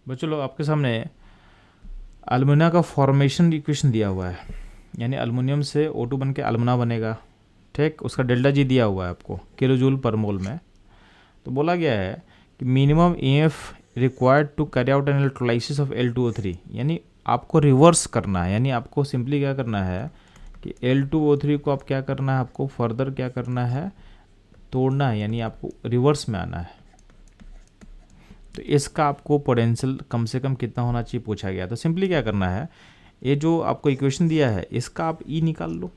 बच्चों लोग आपके सामने अल्मुनिया का फॉर्मेशन इक्वेशन दिया हुआ है, यानी अल्मुनियम से O2 बन के अल्मुना बनेगा। ठीक, उसका डेल्टा जी दिया हुआ है आपको किलो जूल पर मोल में। तो बोला गया है कि minimum EF required to carry out an electrolysis of L2O3, यानी आपको रिवर्स करना है, यानी आपको सिंपली क्या करना है कि L2O3 को आप क्या करना है, आपको फर्दर क्या करना है, तोड़ना है, यानी आपको रिवर्स में आना है। तो इसका आपको पोटेंशियल कम से कम कितना होना चाहिए पूछा गया। तो सिंपली क्या करना है, ये जो आपको इक्वेशन दिया है इसका आप ई निकाल लो।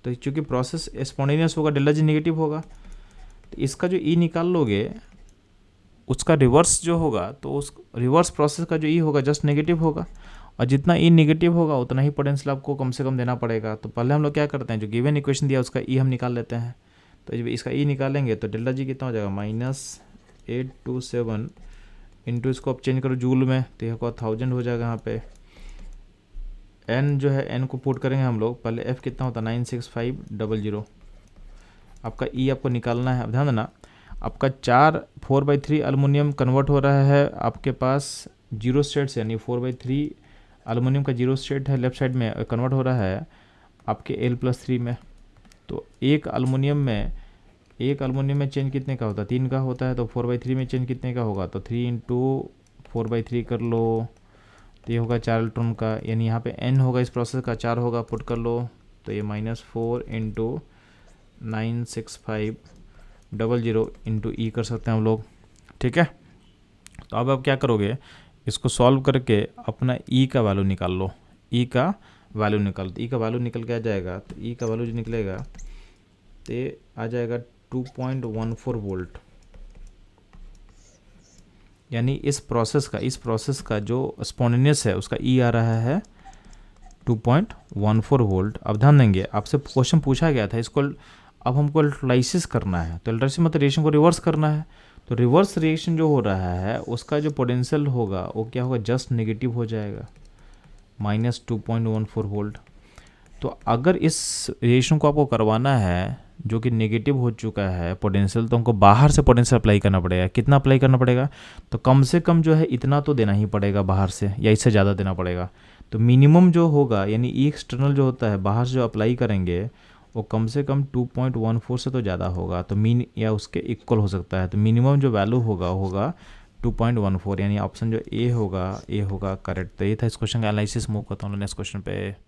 तो चूँकि प्रोसेस स्पॉन्टेनियस होगा, डेल्टा जी नेगेटिव होगा, तो इसका जो ई निकाल लोगे उसका रिवर्स जो होगा, तो उस रिवर्स प्रोसेस का जो ई होगा जस्ट नेगेटिव होगा, और जितना ई नेगेटिव होगा उतना ही पोटेंशियल आपको कम से कम देना पड़ेगा। तो पहले हम लोग क्या करते हैं, जो गिवन इक्वेशन दिया उसका ई हम निकाल लेते हैं। तो जब इसका ई निकालेंगे तो डेल्टा जी कितना हो जाएगा, -827 इंटू इसको आप चेंज करो जूल में, तो यह 1000 हो जाएगा। यहाँ पे एन जो है, एन को पुट करेंगे हम लोग, पहले एफ कितना होता है 96500। आपका ई आपको निकालना है। अब ध्यान देना, आपका 4/3 अल्युमिनियम कन्वर्ट हो रहा है आपके पास 0 स्टेट से, यानी 4/3 अल्युमिनियम का 0 स्टेट है लेफ्ट साइड में, कन्वर्ट हो रहा है आपके L+3 में। तो एक अल्युमिनियम में चेंज कितने का होता है, 3 का होता है। तो 4/3 में चेंज कितने का होगा, तो 3 इंटू 4/3 कर लो, तो ये होगा 4 इलेक्ट्रॉन का, यानी यहाँ पे n होगा इस प्रोसेस का 4 होगा, पुट कर लो, तो ये -4 इंटू 96500 इंटू ई कर सकते हैं हम लोग। ठीक है, तो अब आप क्या करोगे, इसको सॉल्व करके अपना ई का वैल्यू निकाल लो। ई का वैल्यू निकाल, तो ई का वैल्यू निकल के आ जाएगा। तो ई का वैल्यू जो निकलेगा तो ये आ जाएगा 2.14 वोल्ट, यानी इस प्रोसेस का जो स्पॉन्टेनियस है उसका ई आ रहा है 2.14 वोल्ट। अब ध्यान देंगे, आपसे क्वेश्चन पूछा गया था, इसको अब हमको इलेक्ट्रोलाइसिस करना है। तो इलेक्ट्रोलाइसिस मतलब रिएक्शन को रिवर्स करना है। तो रिवर्स रिएक्शन जो हो रहा है उसका जो पोटेंशियल होगा वो क्या होगा, जस्ट नेगेटिव हो जाएगा, -2.14 वोल्ट। तो अगर इस रिएक्शन को आपको करवाना है जो कि नेगेटिव हो चुका है पोटेंशियल, तो हमको बाहर से पोटेंशियल अप्लाई करना पड़ेगा। कितना अप्लाई करना पड़ेगा, तो कम से कम जो है इतना तो देना ही पड़ेगा बाहर से, या इससे ज़्यादा देना पड़ेगा। तो मिनिमम जो होगा, यानी ई एक्सटर्नल जो होता है बाहर से जो अप्लाई करेंगे वो कम से कम 2.14 से तो ज़्यादा होगा, तो या उसके इक्वल हो सकता है। तो मिनिमम जो वैल्यू होगा 2.14, यानी ऑप्शन जो ए होगा करेक्ट। तो ये था इस क्वेश्चन का एनालिसिस। मूव करता हूँ नेक्स्ट क्वेश्चन पे।